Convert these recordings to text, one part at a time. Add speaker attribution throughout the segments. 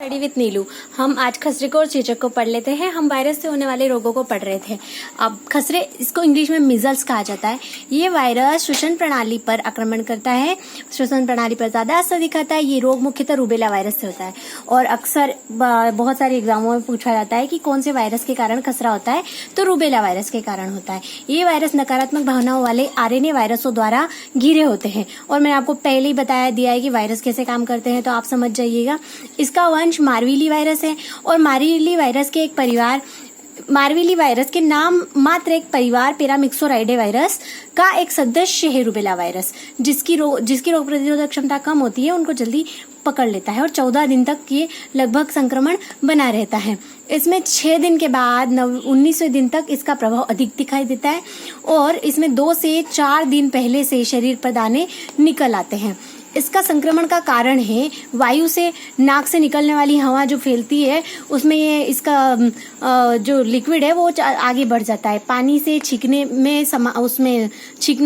Speaker 1: Study with नीलू। हम आज खसरे को और चेचक को पढ़ लेते हैं। हम वायरस से होने वाले रोगों को पढ़ रहे थे। अब खसरे, इसको इंग्लिश में मिजल्स कहा जाता है। ये वायरस श्वसन प्रणाली पर आक्रमण करता है, श्वसन प्रणाली पर ज्यादा असर दिखाता है। ये रोग मुख्यतः रूबेला वायरस से होता है और अक्सर बहुत सारे एग्जामों में पूछा जाता है कि कौन से वायरस के कारण खसरा होता है, तो रूबेला वायरस के कारण होता है। ये वायरस नकारात्मक भावनाओं वाले आरएनए वायरसों द्वारा घिरे होते हैं और मैंने आपको पहले ही बताया दिया है कि वायरस कैसे काम करते हैं, तो आप समझ जाइएगा। इसका वंश मारविली वायरस है और मारविली वायरस के नाम मात्र एक परिवार पैरामिक्सोराइडे वायरस का एक सदस्य है रूबेला वायरस, जिसकी रोग प्रतिरोधक क्षमता कम होती है, उनको जल्दी पकड़ लेता है और 14 दिन तक ये लगभग संक्रमण बना रहता है। इसमें 6 दिन के बाद 19वें दिन तक इसका प्रभाव अधिक दिखाई देता है और इसमें 2 से 4 दिन पहले से शरीर पर दाने निकल आते हैं। इसका संक्रमण का कारण है वायु से, नाक से निकलने वाली हवा जो फैलती है उसमें ये इसका जो लिक्विड है वो आगे बढ़ जाता है। पानी से छींकने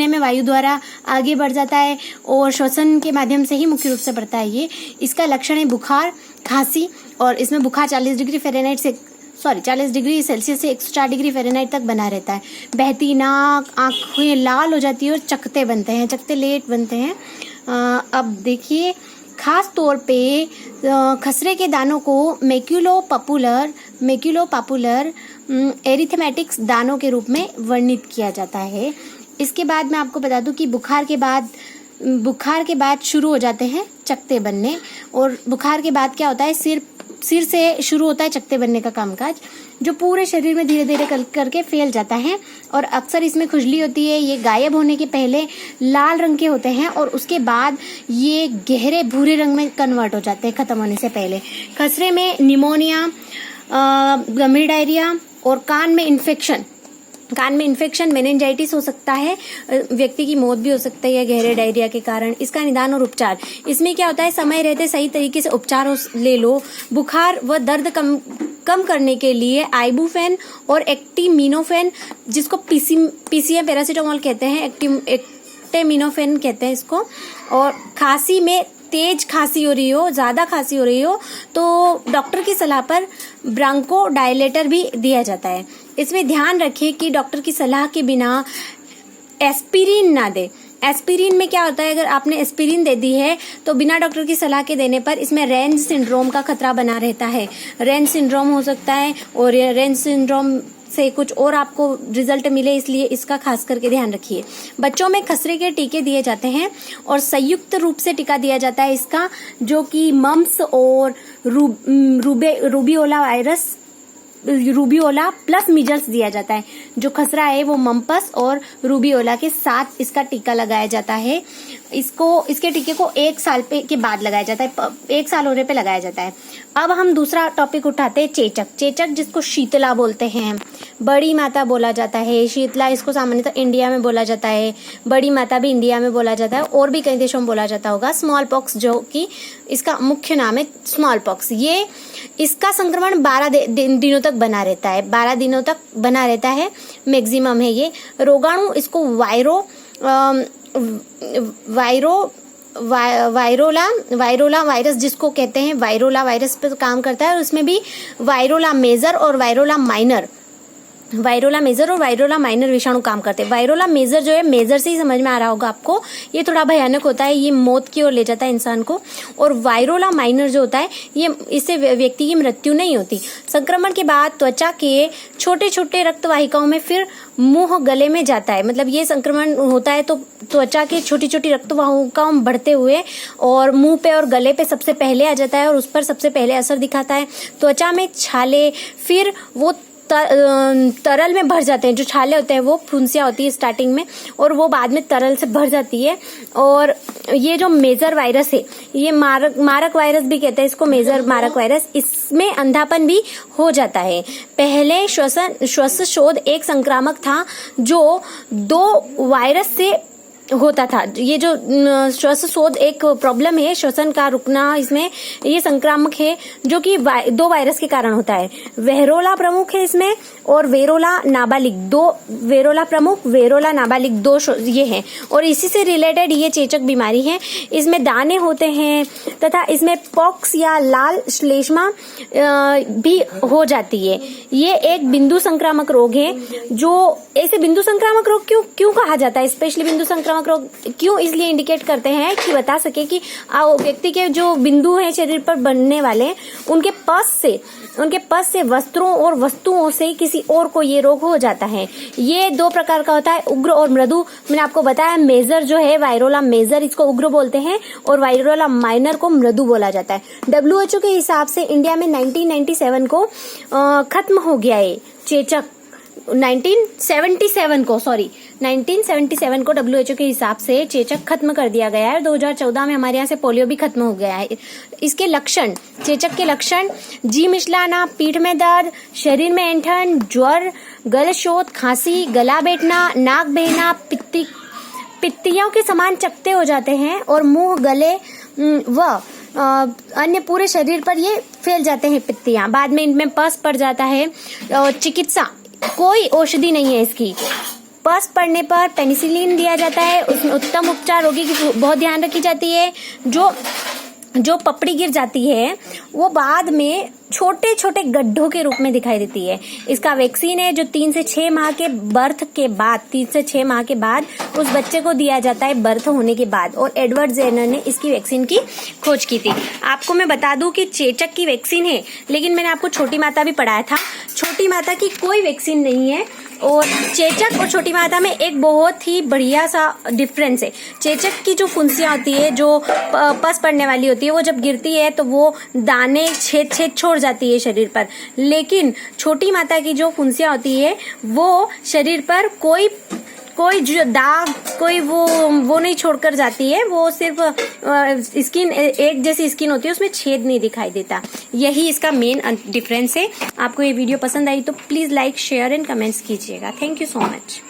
Speaker 1: में वायु द्वारा आगे बढ़ जाता है और श्वसन के माध्यम से ही मुख्य रूप से बढ़ता है ये। इसका लक्षण है बुखार, खांसी और इसमें बुखार 40 डिग्री सेल्सियस से 104 डिग्री फ़ारेनहाइट तक बना रहता है। बहती नाक, आंखें लाल हो जाती है और चकते लेट बनते हैं। अब देखिए, खास तौर पे खसरे के दानों को मैक्यूलोपापुलर एरिथेमेटिक्स दानों के रूप में वर्णित किया जाता है। इसके बाद मैं आपको बता दूं कि बुखार के बाद शुरू हो जाते हैं चकते बनने, और बुखार के बाद क्या होता है, सिर से शुरू होता है चकते बनने का कामकाज, जो पूरे शरीर में धीरे धीरे करके फैल जाता है और अक्सर इसमें खुजली होती है। ये गायब होने के पहले लाल रंग के होते हैं और उसके बाद ये गहरे भूरे रंग में कन्वर्ट हो जाते हैं खत्म होने से पहले। खसरे में निमोनिया, गंभीर डायरिया और कान में इन्फेक्शन मेनिंजाइटिस हो सकता है, व्यक्ति की मौत भी हो सकती है गहरे डायरिया के कारण। इसका निदान और उपचार, इसमें क्या होता है, समय रहते सही तरीके से उपचार ले लो। बुखार व दर्द कम करने के लिए आइबुफेन और एक्टिमिनोफेन, जिसको पीसीएम पैरासीटामोल कहते हैं, एक्टिमिनोफेन कहते हैं इसको। और खांसी में तेज खांसी हो रही हो, ज्यादा खांसी हो रही हो, तो डॉक्टर की सलाह पर ब्रांको डायलेटर भी दिया जाता है। इसमें ध्यान रखें कि डॉक्टर की सलाह के बिना एस्पिरिन ना दे। एस्पिरिन में क्या होता है, अगर आपने एस्पिरिन दे दी है तो बिना डॉक्टर की सलाह के देने पर इसमें रेंज सिंड्रोम का खतरा बना रहता है। रेंज सिंड्रोम हो सकता है और रेंज सिंड्रोम से कुछ और आपको रिजल्ट मिले, इसलिए इसका खास करके ध्यान रखिए। बच्चों में खसरे के टीके दिए जाते हैं और संयुक्त रूप से टीका दिया जाता है इसका, जो कि मम्प्स और रूबियोला प्लस मीजल्स दिया जाता है। जो खसरा है वो मम्पस और रूबियोला के साथ इसका टीका लगाया जाता है। इसके टीके को 1 साल के बाद लगाया जाता है, 1 साल होने पे लगाया जाता है। अब हम दूसरा टॉपिक उठाते हैं, चेचक जिसको शीतला बोलते हैं, बड़ी माता बोला जाता है। शीतला इसको सामान्यतः इंडिया में बोला जाता है, बड़ी माता भी इंडिया में बोला जाता है और भी कई देशों में बोला जाता होगा। स्मॉल पॉक्स, जो कि इसका मुख्य नाम है स्मॉल पॉक्स, इसका संक्रमण 12 दिनों तक बना रहता है, 12 दिनों तक बना रहता है मैक्सिमम है ये। रोगाणु इसको वायरोला वायरस जिसको कहते हैं, वायरोला वायरस पे काम करता है और उसमें भी वायरोला मेजर और वायरोला माइनर विषाणु काम करते हैं। वायरोला मेजर जो है, मेजर से ही समझ में आ रहा होगा आपको, ये थोड़ा भयानक होता है, ये मौत की ओर ले जाता है इंसान को। और वायरोला माइनर जो होता है, ये इससे व्यक्ति की मृत्यु नहीं होती। संक्रमण के बाद त्वचा के छोटे छोटे रक्तवाहिकाओं में फिर मुंह गले में जाता है। मतलब ये संक्रमण होता है तो त्वचा के छोटी छोटी रक्तवाहिकाओं में बढ़ते हुए और मुंह पे और गले पे सबसे पहले आ जाता है और उस पर सबसे पहले असर दिखाता है। त्वचा में छाले, फिर वो तरल में भर जाते हैं। जो छाले होते हैं वो फुंसियाँ होती है स्टार्टिंग में और वो बाद में तरल से भर जाती है। और ये जो मेजर वायरस है, ये मारक वायरस भी कहते हैं इसको, मेजर मारक वायरस, इसमें अंधापन भी हो जाता है। पहले श्वसन शोध एक संक्रामक था जो 2 वायरस से होता था। ये जो श्वास शोध एक प्रॉब्लम है, श्वसन का रुकना, इसमें ये संक्रामक है जो कि 2 वायरस के कारण होता है। वेरोला प्रमुख है इसमें और वेरोला नाबालिग, 2 वेरोला प्रमुख, वेरोला नाबालिग 2 ये हैं और इसी से रिलेटेड ये चेचक बीमारी है। इसमें दाने होते हैं तथा इसमें पॉक्स या लाल श्लेष्मा भी हो जाती है। ये एक बिंदु संक्रामक रोग है। जो ऐसे बिंदु संक्रामक रोग क्यों कहा जाता है, स्पेशली बिंदु संक्रामक रोग क्यों इसलिए इंडिकेट करते हैं कि बता सके कि व्यक्ति के जो बिंदु हैं शरीर पर बनने वाले, उनके पस से वस्त्रों और वस्तुओं से किसी और को ये रोग हो जाता है। ये 2 प्रकार का होता है, उग्र और मृदु। मैंने आपको बताया मेजर जो है वायरोला मेजर, इसको उग्र बोलते हैं और वायरोला माइनर को मृदु बोला जाता है। WHO के हिसाब से इंडिया में 1997 को खत्म हो गया है चेचक। 1977 को WHO के हिसाब से चेचक खत्म कर दिया गया है। 2014 में हमारे यहाँ से पोलियो भी खत्म हो गया है। इसके लक्षण, चेचक के लक्षण: जी मिचलाना, पीठ में दर्द, शरीर में ऐंठन, ज्वर, गलशोथ, खांसी, गला बैठना, नाक बहना, पित्तियों के समान चकते हो जाते हैं और मुंह, गले व अन्य पूरे शरीर पर ये फैल जाते हैं पित्तियां। बाद में इनमें पस पड़ जाता है। चिकित्सा, कोई औषधि नहीं है इसकी। पस पड़ने पर पेनिसिलिन दिया जाता है, उसमें उत्तम उपचार, रोगी की बहुत ध्यान रखी जाती है। जो पपड़ी गिर जाती है वो बाद में छोटे छोटे गड्ढों के रूप में दिखाई देती है। इसका वैक्सीन है जो 3 से 6 माह के बर्थ के बाद, 3 से 6 माह के बाद उस बच्चे को दिया जाता है बर्थ होने के बाद। और एडवर्ड जेनर ने इसकी वैक्सीन की खोज की थी। आपको मैं बता दूं कि चेचक की वैक्सीन है, लेकिन मैंने आपको छोटी माता भी पढ़ाया था। छोटी माता की कोई वैक्सीन नहीं है और चेचक और छोटी माता में एक बहुत ही बढ़िया सा डिफरेंस है। चेचक की जो फुंसियां होती है, जो पस पड़ने वाली होती है, वो जब गिरती है तो वो दाने छेद छोड़ जाती है शरीर पर। लेकिन छोटी माता की जो फुंसियां होती है वो शरीर पर कोई जो दाग, कोई वो नहीं छोड़कर जाती है। वो सिर्फ स्किन, एक जैसी स्किन होती है, उसमें छेद नहीं दिखाई देता। यही इसका मेन डिफरेंस है। आपको ये वीडियो पसंद आई तो please like, share and comments कीजिएगा। Thank you so much.